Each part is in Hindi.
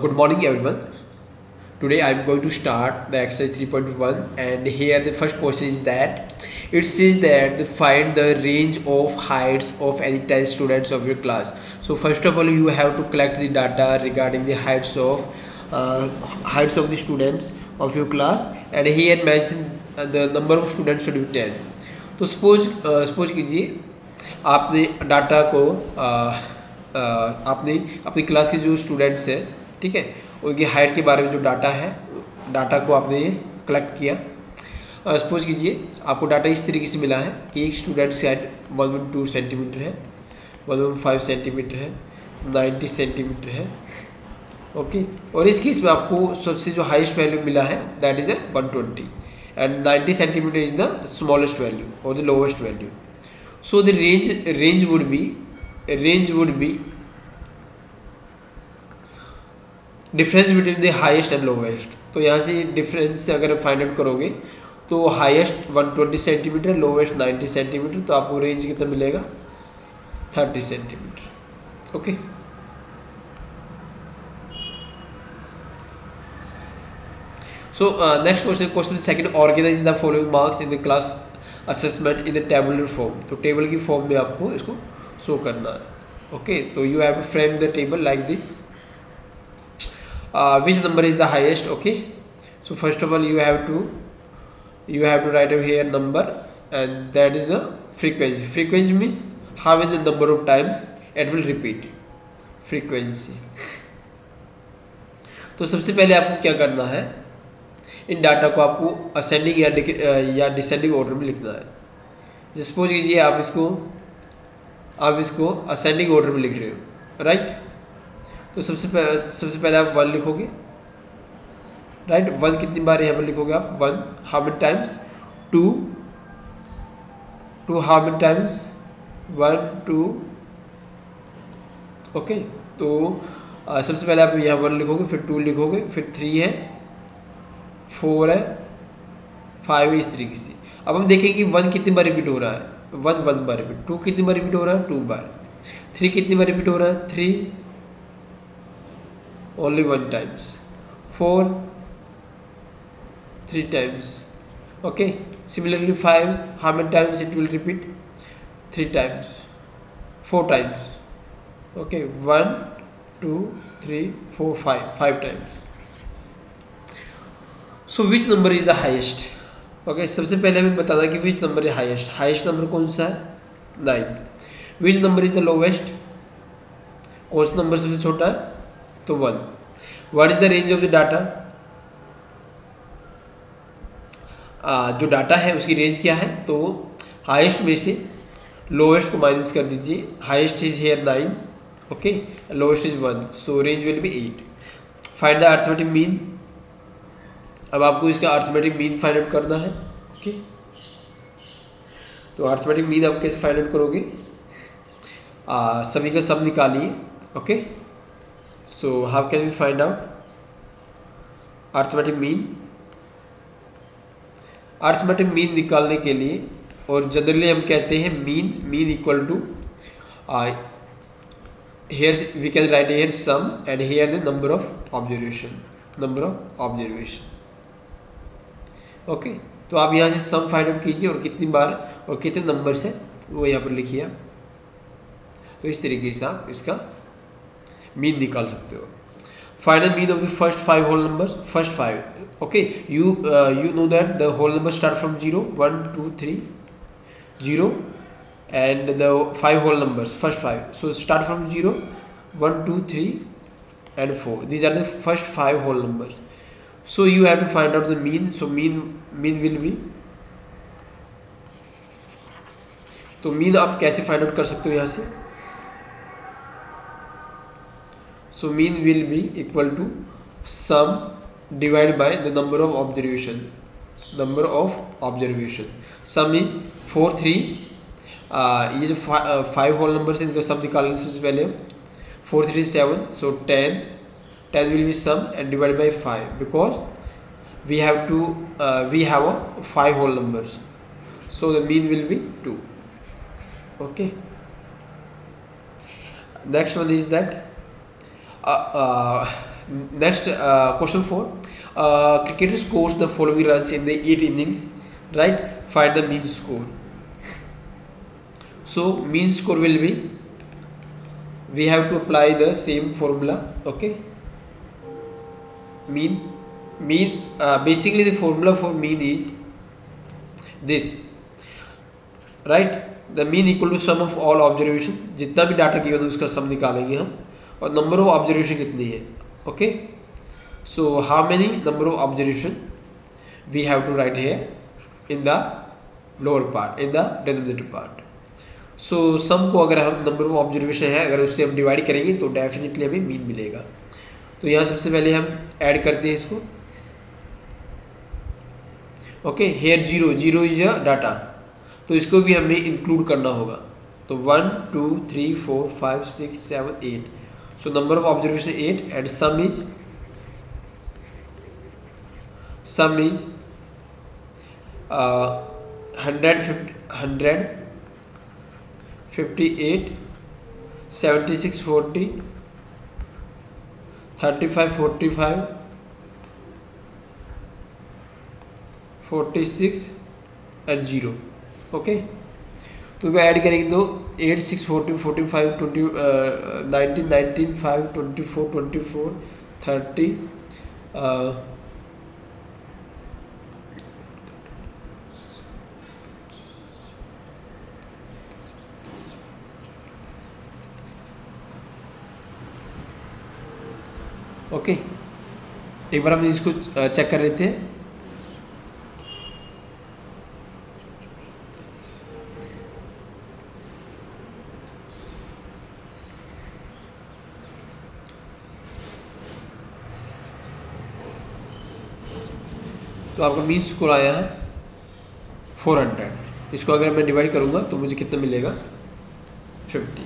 Good morning everyone. Today I am going to start the exercise 3.1, and here the first question is that it says that find the range of heights of any 10 students of your class. So first of all you have to collect the data regarding the heights of the students of your class, and here mention the number of students should be 10. तो सपोज कीजिए आपने डाटा को आपने अपनी क्लास के जो स्टूडेंट्स हैं, ठीक है, उनकी हाइट के बारे में जो डाटा है, डाटा को आपने ये कलेक्ट किया। सपोज कीजिए आपको डाटा इस तरीके से मिला है कि एक स्टूडेंट की हाइट 112 सेंटीमीटर है, 115 सेंटीमीटर है, 90 सेंटीमीटर है। ओके, और इस केस में आपको सबसे जो हाईएस्ट वैल्यू मिला है that is 120 and 90 centimetre is the smallest value और the lowest value. So the range would be difference between the highest and lowest. तो यहाँ से डिफरेंस अगर फाइंड आउट करोगे तो हाईएस्ट 120 सेंटीमीटर, लोवेस्ट 90 सेंटीमीटर, तो आपको रेंज कितना मिलेगा 30 centimetre. Okay, so next question second, organize the following marks in the class assessment in the tabular form। तो टेबल की फॉर्म में आपको इसको शो करना है। ओके, तो you have to frame the table like this. which number is the highest? Okay, so first of all you have to write over here number, and that is the frequency means how many the number of times it will repeat, frequency। तो सबसे पहले आपको क्या करना है, इन डाटा को आपको असेंडिंग या डिसेंडिंग ऑर्डर में लिखना है। सपोज कीजिए आप इसको असेंडिंग ऑर्डर में लिख रहे हो, राइट। तो सबसे पहले आप 1 लिखोगे, राइट। 1 कितनी बार यहाँ पर लिखोगे आप, 1 how many times, 2 how many times, 1 2। Okay, तो सबसे पहले आप यहाँ 1 लिखोगे, फिर 2 लिखोगे, फिर 3 है, 4 है, 5 है, इस तरीके से। अब हम देखेंगे कि 1 कितनी बार रिपीट हो रहा है, 1 बार रिपीट, 2 कितनी बार रिपीट हो रहा है, 2 बार, 3 कितनी बार रिपीट हो रहा है, 3 only 1 times, 4 3 times। okay, similarly 5 how many times it will repeat, 3 times, 4 times। okay, 1 2 3 4 5 times। so which number is the highest? okay, सबसे पहले हमें बताना कि which number is highest number कौन सा है, 9। which number is the lowest? कौन सा नंबर सबसे छोटा है, तो 1। What is the range of the data? जो डाटा है उसकी रेंज क्या है, तो हाईएस्ट में से लोवेस्ट को माइनस कर दीजिए। Highest is here 9, okay, lowest is 1, so range will be 8। Find the arithmetic mean. अब आपको इसका अर्थमेटिक मीन फाइंड आउट करना है। ओके, तो अर्थमेटिक मीन आप कैसे फाइंड आउट करोगे, सभी का सब निकालिए। Okay, so how can we find out arithmetic mean? arithmetic mean निकालने के लिए, और जनरली हम कहते हैं mean equal to here we can write here sum and here the number of observation। Okay, तो आप यहाँ से सम फाइंड आउट कीजिए और कितनी बार और कितने नंबर से वो यहाँ पर लिखिए आप। तो इस तरीके से आप इसका मीन निकाल सकते हो। Final mean of the first 5 whole numbers, first 5। Okay, you know that the whole number start from 0 1 2 3 0 and the 5 whole numbers first 5, so start from 0 1 2 3 and 4, these are the first 5 whole numbers। so you have to find out the mean। so mean will be, तो मीन आप कैसे फाइंड आउट कर सकते हो यहाँ से, so mean will be equal to sum divided by the number of observation। sum is 4 3, ये जो 5 होल नंबर है इनका सम निकालने सबसे पहले 4 3 7, so 10 will be sum and divided by 5 because we have a 5 whole numbers, so the mean will be 2। okay, next one is that next question 4, cricketer scores the following runs in the 8 innings, right, find the mean score. So mean score will be, we have to apply the same formula. Okay, mean basically the formula for mean is this, right? The mean equal to sum of all observation, जितना भी डाटा गिवन है उसका सम निकालेंगे हम, और नंबर ऑफ ऑब्जर्वेशन कितनी है. Okay, so how many number of observation we have to write here in the lower part, in the denominator part. So sum को अगर हम नंबर ऑफ ऑब्जर्वेशन है अगर उससे हम डिवाइड करेंगे तो डेफिनेटली हमें मीन मिलेगा. तो यहाँ सबसे पहले हम ऐड करते हैं इसको. Okay, hair zero is a data, तो इसको भी हमें इंक्लूड करना होगा. तो 1 2 3 4 5 6 7 8, so number of observation 8 and some is 158 76 40 35 45 46 and 0. Okay, तो इसको ऐड करेंगे तो 8 6 14 45 20 19 19 5 24 24 30 ओके. एक बार हम इसको चेक कर लेते हैं. तो आपका मीन स्कोर आया है 400. इसको अगर मैं डिवाइड करूंगा तो मुझे कितना मिलेगा, 50.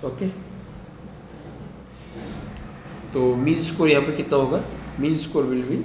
ओके, तो मीन स्कोर यहाँ पर कितना होगा, मीन स्कोर विल बी